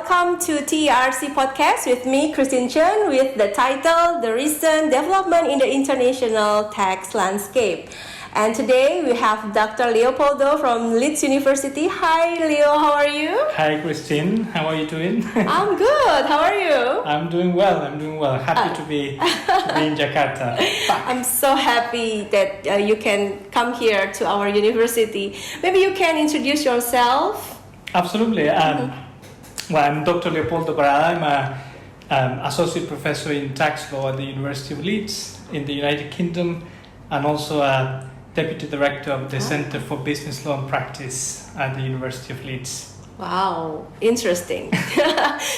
welcome to TRC Podcast with me, Christine Chen, with the title, The Recent Development in the International Tax Landscape. And today we have Dr. Leopoldo from Leeds University. Hi Leo, how are you? Hi Christine, how are you doing? I'm good, how are you? I'm doing well. Happy to be in Jakarta. I'm so happy that you can come here to our university. Maybe you can introduce yourself? Absolutely. Well, I'm Dr. Leopoldo Barada. I'm an associate professor in tax law at the University of Leeds in the United Kingdom, and also a deputy director of the Center for Business Law and Practice at the University of Leeds. Wow, interesting.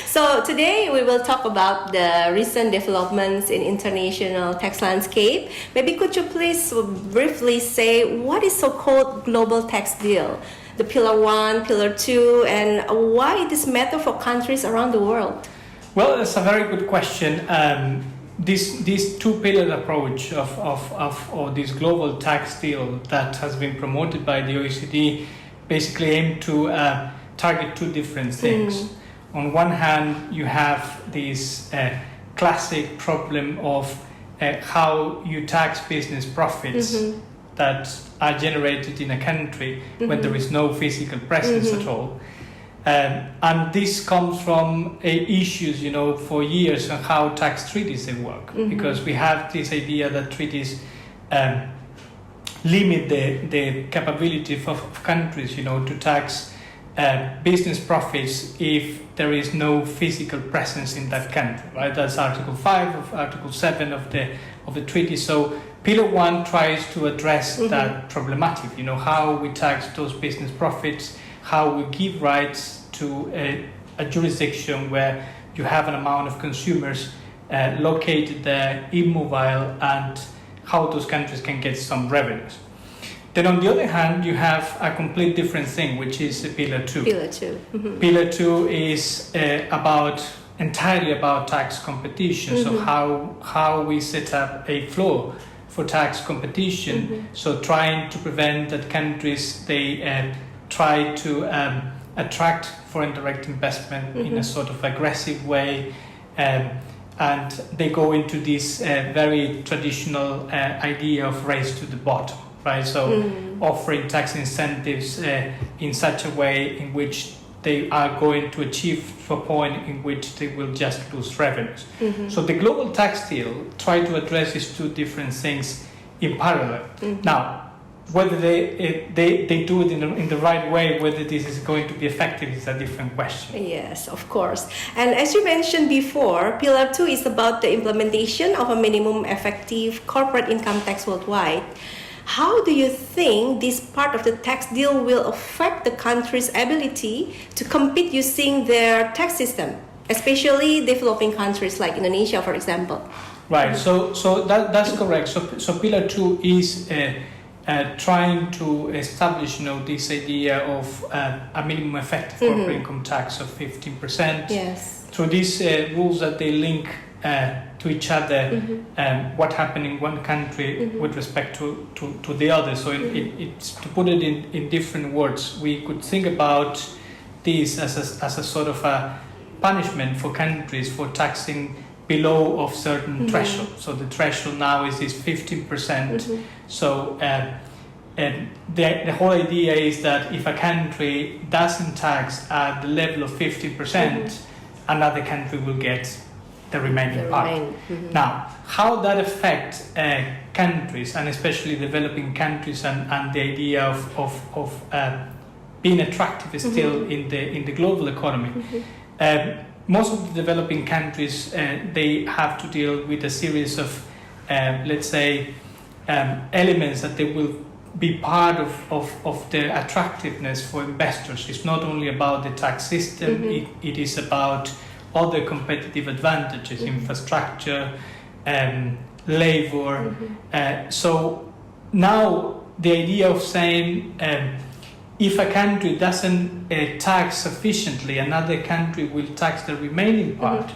So today we will talk about the recent developments in international tax landscape. Maybe could you please briefly say what is so-called global tax deal? The Pillar 1, Pillar 2, and why this matter for countries around the world? Well, that's a very good question. This two-pillar approach of this global tax deal that has been promoted by the OECD basically aim to target two different things. On one hand, you have this classic problem of how you tax business profits that are generated in a country when there is no physical presence at all. And this comes from issues, for years on how tax treaties they work, because we have this idea that treaties limit the capability of countries, to tax business profits if there is no physical presence in that country, right? That's Article 5 of Article 7 of the treaty. So Pillar 1 tries to address that problematic, how we tax those business profits, how we give rights to a jurisdiction where you have an amount of consumers located there, immobile, and how those countries can get some revenues. Then on the other hand, you have a complete different thing, which is Pillar 2. Pillar 2. Pillar 2 is entirely about tax competition, so how we set up a floor for tax competition, so trying to prevent that countries, they try to attract foreign direct investment in a sort of aggressive way, and they go into this very traditional idea of race to the bottom, right? So offering tax incentives in such a way in which they are going to achieve to a point in which they will just lose revenues. So the global tax deal tried to address these two different things in parallel. Now, whether they do it in the right way, whether this is going to be effective is a different question. Yes, of course. And as you mentioned before, Pillar 2 is about the implementation of a minimum effective corporate income tax worldwide. How do you think this part of the tax deal will affect the country's ability to compete using their tax system, especially developing countries like Indonesia, for example? Right. So that's correct. So Pillar 2 is trying to establish, this idea of a minimum effective corporate income tax of 15%. Yes. Through these rules that they link to each other, what happened in one country with respect to the other. So it's to put it in different words, we could think about this as a sort of a punishment for countries for taxing below of certain threshold. So the threshold now is this 15%. So the whole idea is that if a country doesn't tax at the level of 15%, another country will get the remaining part. Now, how that affects countries, and especially developing countries, and the idea of being attractive still in the global economy. Most of the developing countries, they have to deal with a series of, let's say, elements that they will be part of the attractiveness for investors. It's not only about the tax system, it is about other competitive advantages, infrastructure, labor. So now the idea of saying if a country doesn't tax sufficiently, another country will tax the remaining part,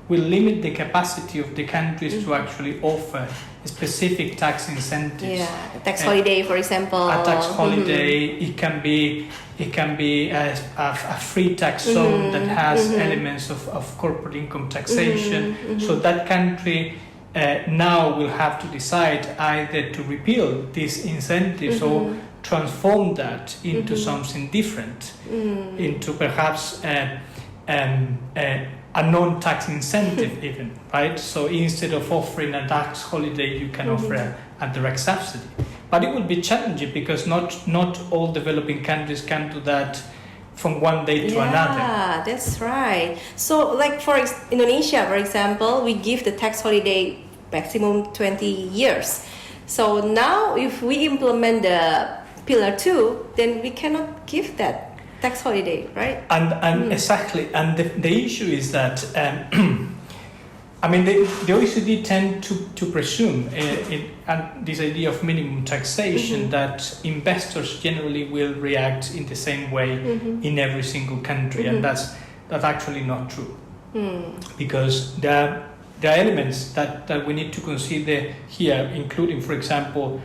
will limit the capacity of the countries to actually offer specific tax incentives. Yeah, a tax holiday, for example. A tax holiday. It can be a free tax zone that has elements of corporate income taxation. So that country now will have to decide either to repeal these incentives or transform that into something different, into perhaps a non-tax incentive even, right? So instead of offering a tax holiday, you can offer a direct subsidy. But it will be challenging because not all developing countries can do that from one day to another. Yeah, that's right. So like for Indonesia, for example, we give the tax holiday maximum 20 years. So now if we implement the Pillar 2, then we cannot give that tax holiday, right? And exactly, and the issue is that I mean the OECD tend to presume and this idea of minimum taxation that investors generally will react in the same way in every single country, and that's actually not true, because there are elements that we need to consider here, including, for example,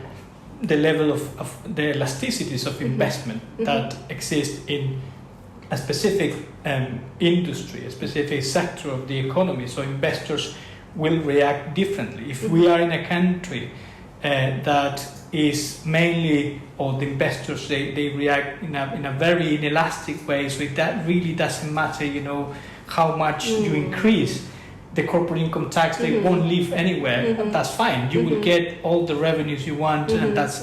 the level of the elasticities of investment that exist in a specific industry, a specific sector of the economy. So investors will react differently. If we are in a country that is mainly, or the investors, they react in a very inelastic way, so that really doesn't matter, how much you increase the corporate income tax, they won't live anywhere. That's fine. You will get all the revenues you want, and that's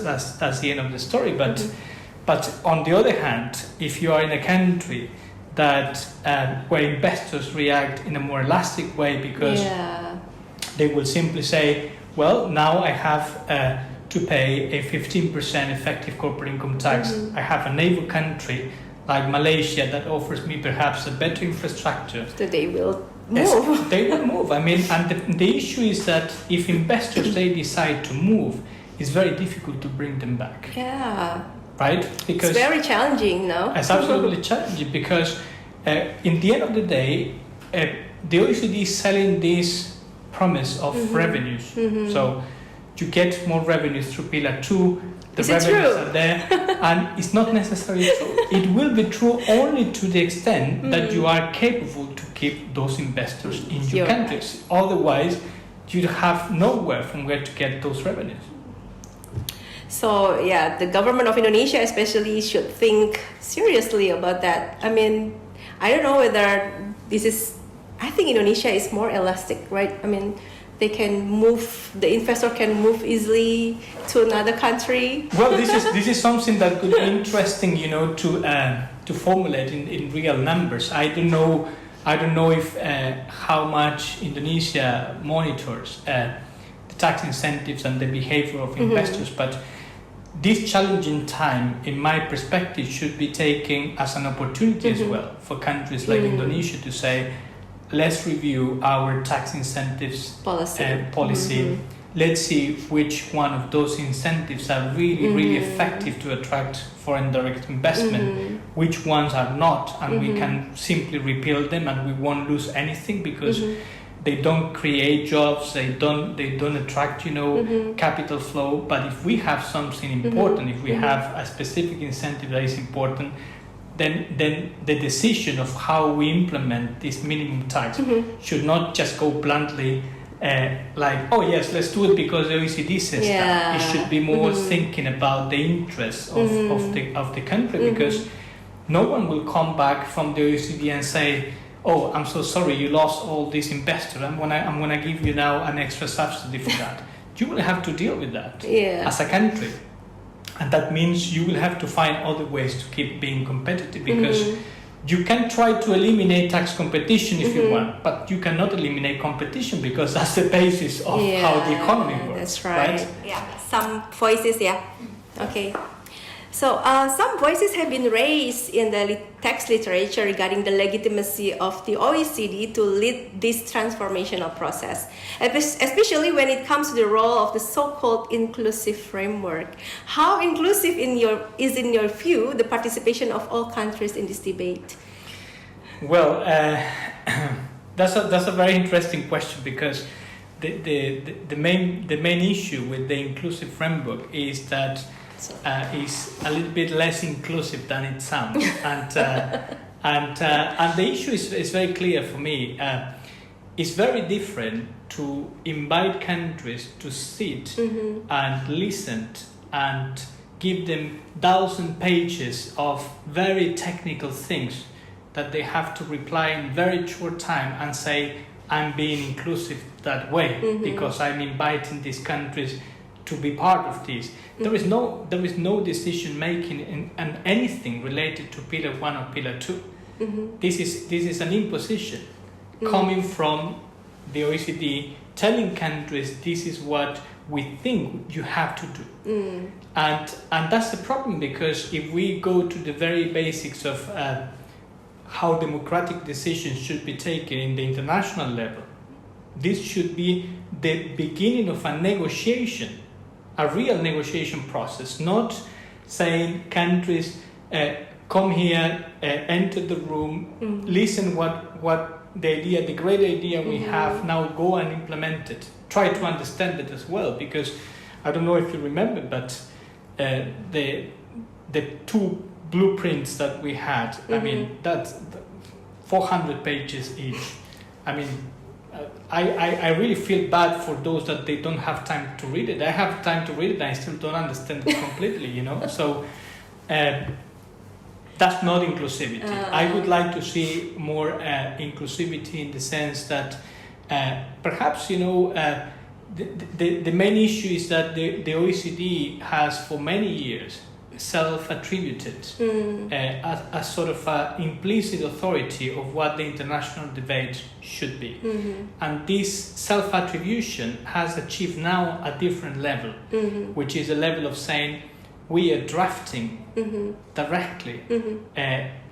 the end of the story. But on the other hand, if you are in a country that where investors react in a more elastic way, because they will simply say, well, now I have to pay a 15% effective corporate income tax. I have a neighbor country like Malaysia that offers me perhaps a better infrastructure. So they will move. Yes, they will move. I mean, and the issue is that if investors they decide to move, it's very difficult to bring them back. Yeah. Right? Because it's very challenging, no? It's absolutely challenging because in the end of the day, the OECD is selling this promise of revenues. So you get more revenues through Pillar 2. The revenues are there, and it's not necessarily true. It will be true only to the extent that you are capable to keep those investors in your countries. Otherwise, you have nowhere from where to get those revenues. So yeah, the government of Indonesia especially should think seriously about that. I mean, I don't know whether this is, I think Indonesia is more elastic, right? I mean, they can move, the investor can move easily to another country. Well, this is something that could be interesting, to formulate in real numbers. I don't know if how much Indonesia monitors the tax incentives and the behavior of investors, but this challenging time, in my perspective, should be taken as an opportunity as well for countries like Indonesia to say, let's review our tax incentives policy. Let's see which one of those incentives are really effective to attract foreign direct investment, which ones are not, and we can simply repeal them and we won't lose anything because they don't create jobs, they don't attract capital flow. But if we have something important, if we have a specific incentive that is important, then the decision of how we implement this minimum tax should not just go bluntly like, oh yes, let's do it because the OECD says that. It should be more thinking about the interests of the country, because no one will come back from the OECD and say, oh, I'm so sorry, you lost all these investors. I'm gonna give you now an extra subsidy for that. You will have to deal with that as a country. And that means you will have to find other ways to keep being competitive, because you can try to eliminate tax competition if you want, but you cannot eliminate competition because that's the basis of how the economy works. That's right. Yeah, some voices, Okay. So some voices have been raised in the tax literature regarding the legitimacy of the OECD to lead this transformational process, especially when it comes to the role of the so-called inclusive framework. How inclusive is in your view the participation of all countries in this debate? Well, that's a very interesting question, because the main issue with the inclusive framework is that is a little bit less inclusive than it sounds, and the issue is very clear for me. It's very different to invite countries to sit and listen and give them 1,000 pages of very technical things that they have to reply in very short time and say, I'm being inclusive that way because I'm inviting these countries to be part of this. There is no decision making in anything related to Pillar 1 or Pillar 2. This is an imposition coming from the OECD, telling countries this is what we think you have to do. And that's the problem, because if we go to the very basics of how democratic decisions should be taken in the international level, this should be the beginning of a negotiation, a real negotiation process, not saying countries come here, enter the room, listen what the great idea we have, now go and implement it. Try to understand it as well, because I don't know if you remember, but the two blueprints that we had, I mean, that's 400 pages each. I mean, I really feel bad for those that they don't have time to read it. I have time to read it and I still don't understand it completely, you know. So that's not inclusivity. I would like to see more inclusivity in the sense that perhaps, you know, the main issue is that the OECD has for many years self-attributed a sort of implicit authority of what the international debate should be. And this self-attribution has achieved now a different level, which is a level of saying we are drafting directly,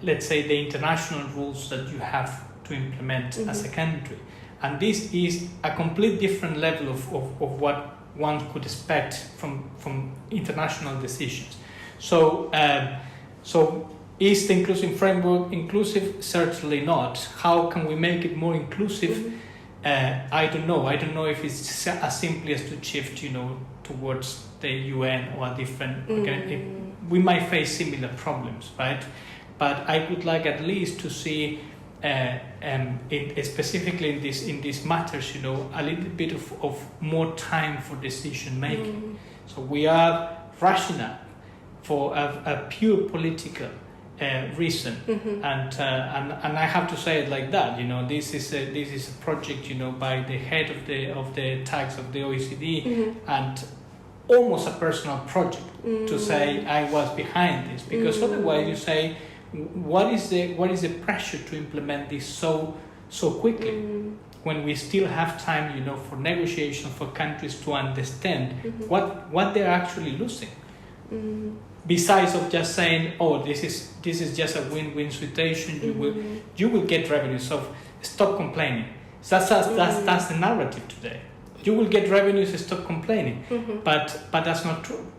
let's say, the international rules that you have to implement as a country. And this is a complete different level of what one could expect from international decisions. So is the inclusive framework inclusive? Certainly not. How can we make it more inclusive? I don't know. I don't know if it's as simply as to shift, you know, towards the UN or a different organization. We might face similar problems, right? But I would like at least to see, specifically in these matters, you know, a little bit of more time for decision making. So we are rushing up for a pure political reason, and I have to say it like that. You know, this is a project, you know, by the head of the tax of the OECD, and almost a personal project to say I was behind this, because otherwise you say, what is the pressure to implement this so quickly when we still have time, you know, for negotiation, for countries to understand what they're actually losing. Besides of just saying, oh, this is just a win-win situation, you will get revenue, so stop complaining. So that's the narrative today. You will get revenues, stop complaining. But that's not true.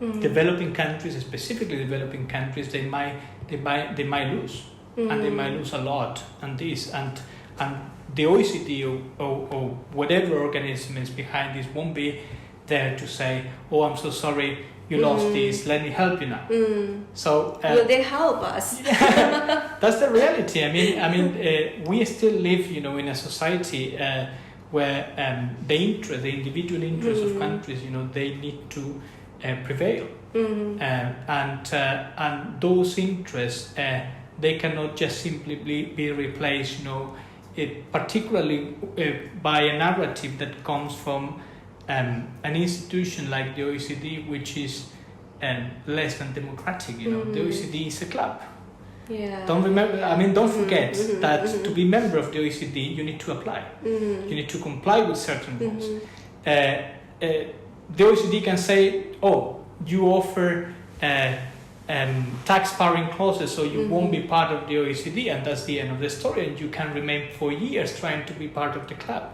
Developing countries, specifically developing countries, they might lose, and they might lose a lot. And the OECD or whatever organism is behind this won't be there to say, oh, I'm so sorry, you lost this, let me help you now. So will they help us? That's the reality. I mean, we still live, you know, in a society where the individual interests of countries, you know, they need to prevail, and those interests they cannot just simply be replaced, you know, particularly by a narrative that comes from an institution like the OECD, which is less than democratic. You know, the OECD is a club. Yeah. Don't forget that to be member of the OECD, you need to apply. You need to comply with certain rules. The OECD can say, oh, you offer tax sparing clauses, so you won't be part of the OECD, and that's the end of the story, and you can remain for years trying to be part of the club.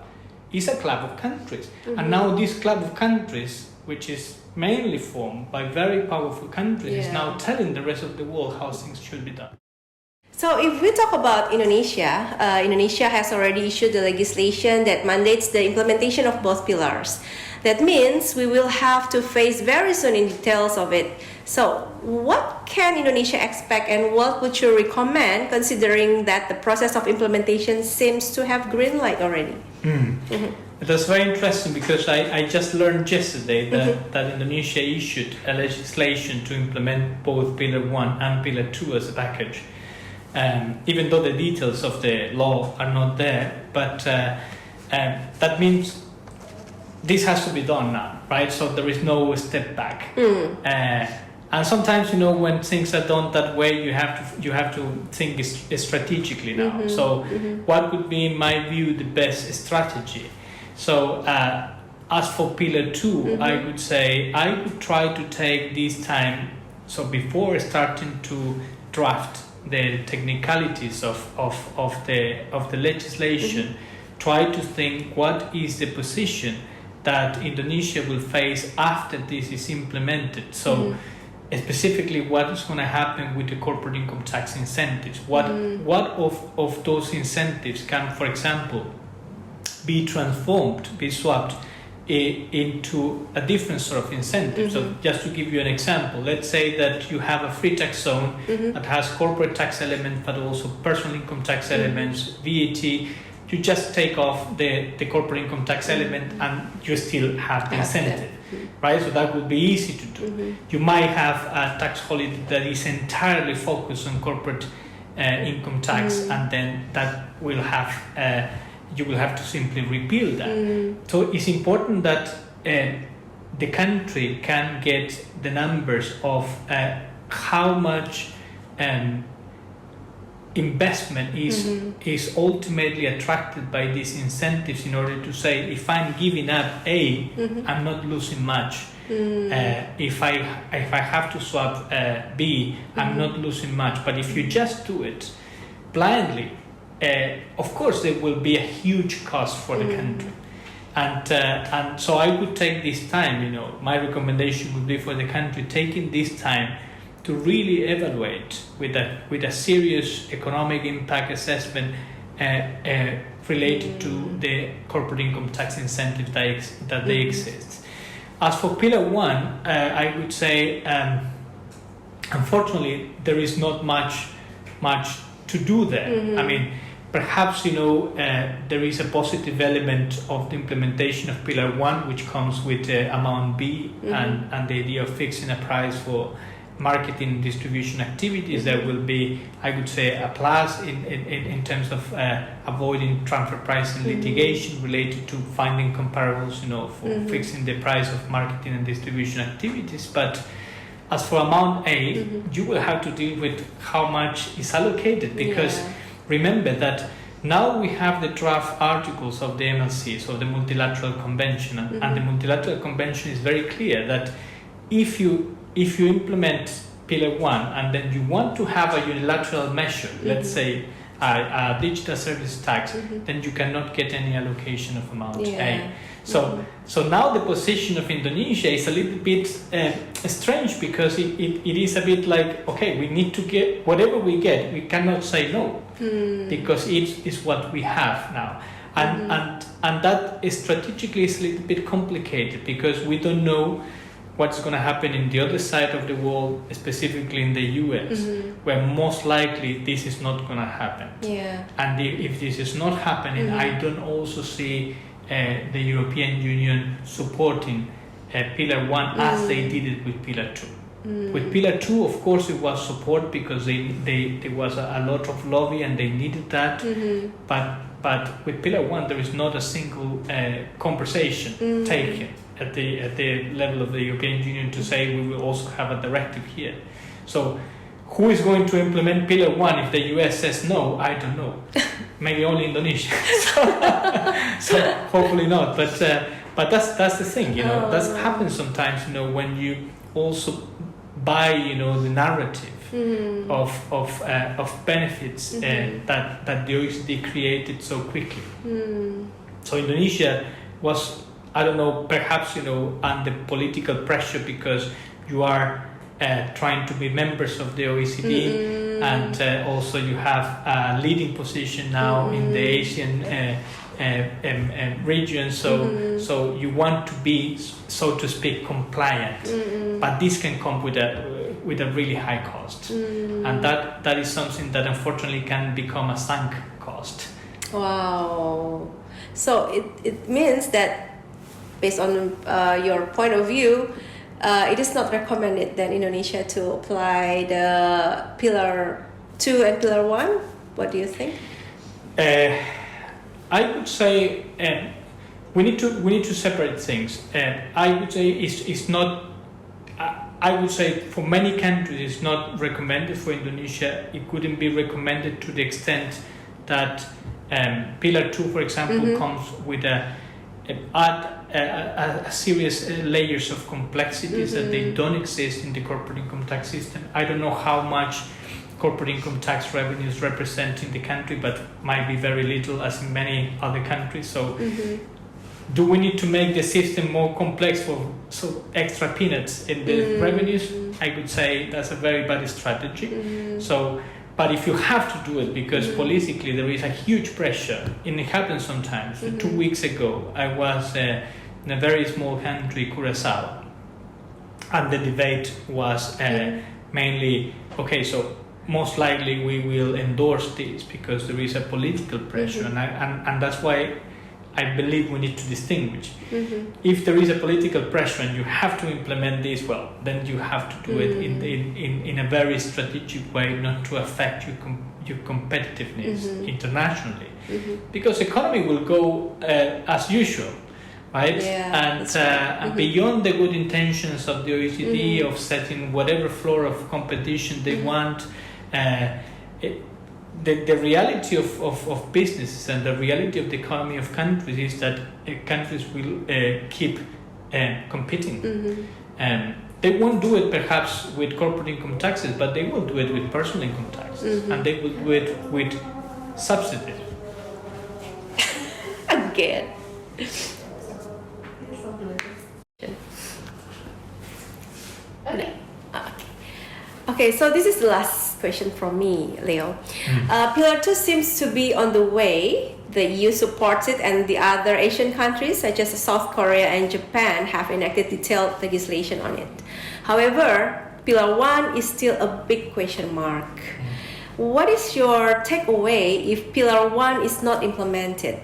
It's a club of countries. And now this club of countries, which is mainly formed by very powerful countries, is now telling the rest of the world how things should be done. So if we talk about Indonesia, Indonesia has already issued the legislation that mandates the implementation of both pillars. That means we will have to face very soon in details of it. So what can Indonesia expect and what would you recommend considering that the process of implementation seems to have green light already? That's very interesting because I just learned yesterday that Indonesia issued a legislation to implement both Pillar 1 and Pillar 2 as a package. Even though the details of the law are not there, but that means this has to be done now, right? So there is no step back. And sometimes, when things are done that way, you have to think strategically now. So what would be, in my view, the best strategy? So as for Pillar 2, I would say I would try to take this time. So before starting to draft the technicalities of the legislation, try to think what is the position that Indonesia will face after this is implemented. So specifically, what is going to happen with the corporate income tax incentives? What of those incentives can, for example, be transformed, be swapped into a different sort of incentive? So just to give you an example, let's say that you have a free tax zone that has corporate tax elements but also personal income tax elements, VAT. You just take off the corporate income tax element and you still have the incentive, right? So that would be easy to do. You might have a tax holiday that is entirely focused on corporate income tax, and then that will have you will have to simply repeal that. So it's important that the country can get the numbers of how much investment is ultimately attracted by these incentives, in order to say, if I'm giving up A, I'm not losing much. If I have to swap B, I'm not losing much. But if you just do it blindly, of course there will be a huge cost for the country. And so I would take this time, my recommendation would be for the country taking this time to really evaluate with a serious economic impact assessment related to the corporate income tax incentives that they exist. As for Pillar 1, I would say, unfortunately, there is not much to do there. I mean, perhaps there is a positive element of the implementation of Pillar 1, which comes with amount B and the idea of fixing a price for marketing and distribution activities. There will be, I would say, a plus in terms of avoiding transfer pricing litigation related to finding comparables, for fixing the price of marketing and distribution activities. But as for amount A, you will have to deal with how much is allocated, because remember that now we have the draft articles of the MLC, so the Multilateral Convention, and the Multilateral Convention is very clear that if you implement Pillar 1 and then you want to have a unilateral measure, let's say a digital service tax, then you cannot get any allocation of amount A. So now the position of Indonesia is a little bit strange, because it is a bit like, okay, we need to get whatever we get, we cannot say no, because it is what we have now. And that is strategically is a little bit complicated, because we don't know what's going to happen in the other side of the world, specifically in the US, where most likely this is not going to happen. And if this is not happening, I don't also see the European Union supporting Pillar 1 as they did it with Pillar 2. With Pillar 2, of course, it was support because there was a lot of lobby and they needed that. But with Pillar 1, there is not a single conversation taken at the level of the European Union to say we will also have a directive here. So who is going to implement Pillar 1 if the US says no? I don't know. Maybe only Indonesia. So hopefully not. But that's the thing, that happens sometimes, when you also buy, the narrative of benefits that the OECD created so quickly. So Indonesia was, I don't know, perhaps, under political pressure because you are trying to be members of the OECD, and also you have a leading position now in the Asian region. So you want to be, so to speak, compliant, but this can come with a really high cost, and that is something that unfortunately can become a sunk cost. Wow. So it means that, based on your point of view, it is not recommended that Indonesia to apply the Pillar 2 and Pillar 1. What do you think? I would say we need to separate things. I would say it's not. I would say for many countries it's not recommended. For Indonesia, it couldn't be recommended to the extent that Pillar 2, for example, comes with a serious layers of complexities that they don't exist in the corporate income tax system. I don't know how much corporate income tax revenues represent in the country, but might be very little, as in many other countries. So do we need to make the system more complex for extra peanuts in the revenues? I would say that's a very bad strategy. So, but if you have to do it because politically there is a huge pressure, and it happens sometimes. 2 weeks ago, I was in a very small country, Curaçao, and the debate was mainly, okay, so most likely we will endorse this because there is a political pressure, and that's why I believe we need to distinguish. If there is a political pressure and you have to implement this, well, then you have to do it in a very strategic way, not to affect your competitiveness internationally, because economy will go as usual, right? Yeah, and beyond the good intentions of the OECD of setting whatever floor of competition they want, the reality of businesses and the reality of the economy of countries is that countries will keep competing. They won't do it perhaps with corporate income taxes, but they will do it with personal income taxes, and they will do it with subsidies. Again. Okay, so this is the last question from me, Leo. Pillar 2 seems to be on the way. The EU supports it, and the other Asian countries, such as South Korea and Japan, have enacted detailed legislation on it. However, Pillar 1 is still a big question mark. What is your takeaway if Pillar 1 is not implemented?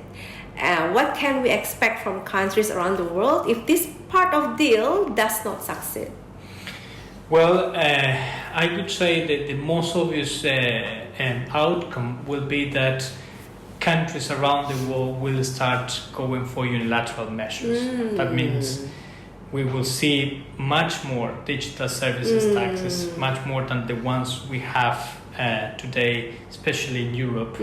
What can we expect from countries around the world if this part of deal does not succeed? Well, I would say that the most obvious outcome will be that countries around the world will start going for unilateral measures. That means we will see much more digital services taxes, much more than the ones we have today, especially in Europe.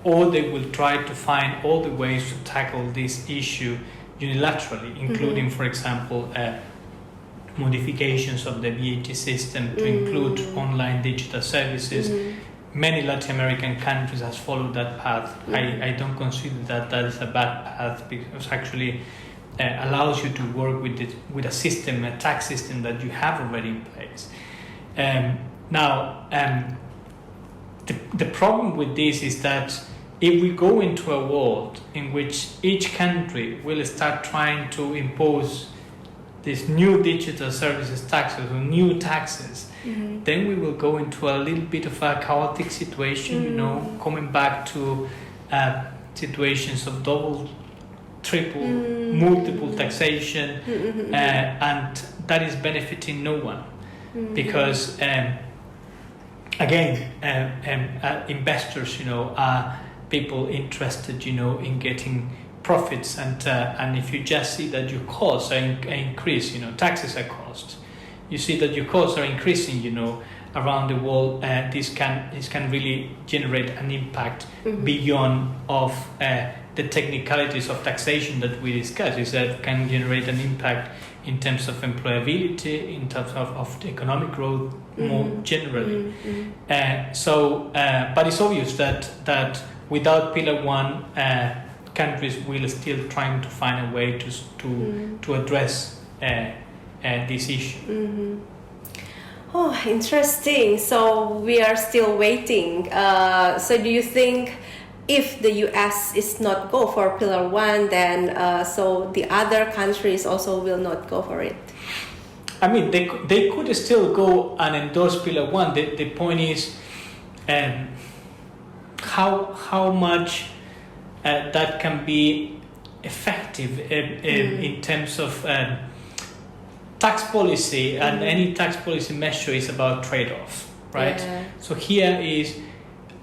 Or they will try to find all the ways to tackle this issue unilaterally, including, for example, modifications of the VAT system to include online digital services. Many Latin American countries have followed that path. I don't consider that is a bad path, because actually allows you to work with a system, a tax system that you have already in place. Now, the problem with this is that if we go into a world in which each country will start trying to impose these new digital services taxes or new taxes, then we will go into a little bit of a chaotic situation, coming back to situations of double, triple, multiple taxation, and that is benefiting no one, because again, investors, are people interested, in getting profits, and if you just see that your costs are increased, taxes are cost, you see that your costs are increasing, around the world, this can really generate an impact beyond of the technicalities of taxation that we discussed. Is that can generate an impact in terms of employability, in terms of the economic growth more generally. But it's obvious that without Pillar 1, countries will still trying to find a way to address this issue. Oh, interesting. So we are still waiting. So do you think if the US is not go for Pillar 1, then so the other countries also will not go for it? I mean, they could still go and endorse Pillar 1. The point is how much that can be effective in terms of tax policy, and any tax policy measure is about trade-off, right? Yeah. So here is,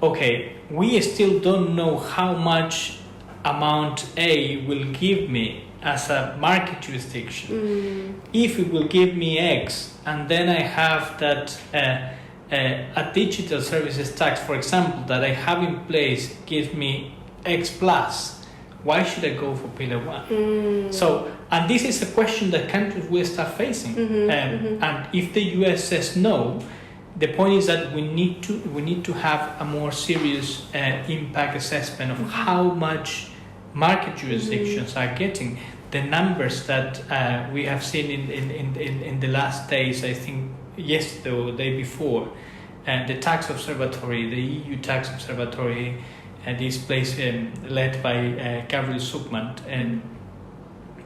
okay, we still don't know how much amount A will give me as a market jurisdiction. If it will give me X, and then I have that a digital services tax, for example, that I have in place gives me X plus, why should I go for Pillar 1? So, and this is a question that countries will start facing. And if the US says no, the point is that we need to have a more serious impact assessment of how much market jurisdictions are getting. The numbers that we have seen in the last days, I think yesterday or the day before, the tax observatory, the EU tax observatory, this place led by Gabriel Zuckman, and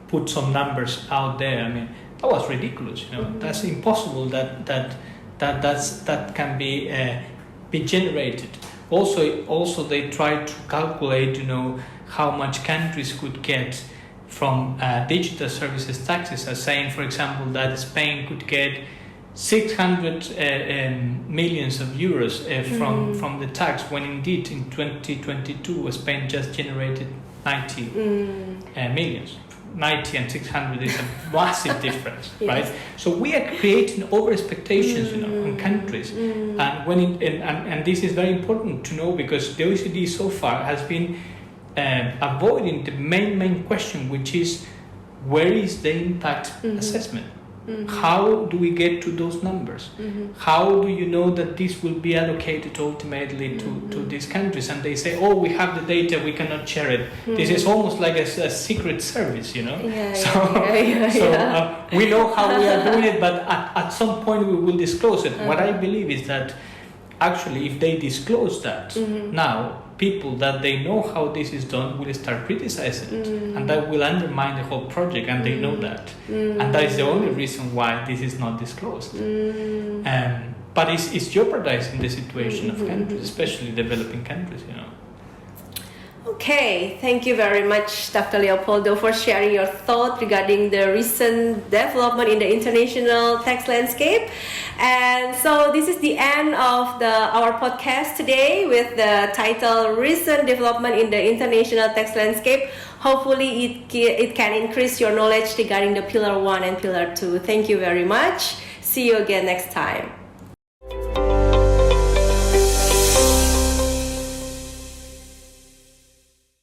put some numbers out there. I mean, that was ridiculous. That's impossible that can be generated. Also they tried to calculate, how much countries could get from digital services taxes, as saying, for example, that Spain could get 600 millions of euros from the tax, when indeed in 2022 Spain just generated 90 millions. 90 and 600 is a massive difference, Yes. right? So we are creating over expectations on countries, and and this is very important to know, because the OECD so far has been avoiding the main question, which is, where is the impact assessment? How do we get to those numbers? How do you know that this will be allocated ultimately to these countries? And they say, we have the data, we cannot share it. This is almost like a secret service, Yeah, we know how we are doing it, but at some point we will disclose it. What I believe is that actually, if they disclose that now, people that they know how this is done will start criticizing it, and that will undermine the whole project, and they know that, and that is the only reason why this is not disclosed. But it's jeopardizing the situation of countries, especially developing countries. Okay, thank you very much, Dr. Leopoldo, for sharing your thought regarding the recent development in the international tax landscape. And so this is the end of our podcast today with the title Recent Development in the International Tax Landscape. Hopefully it can increase your knowledge regarding the Pillar 1 and Pillar 2. Thank you very much. See you again next time.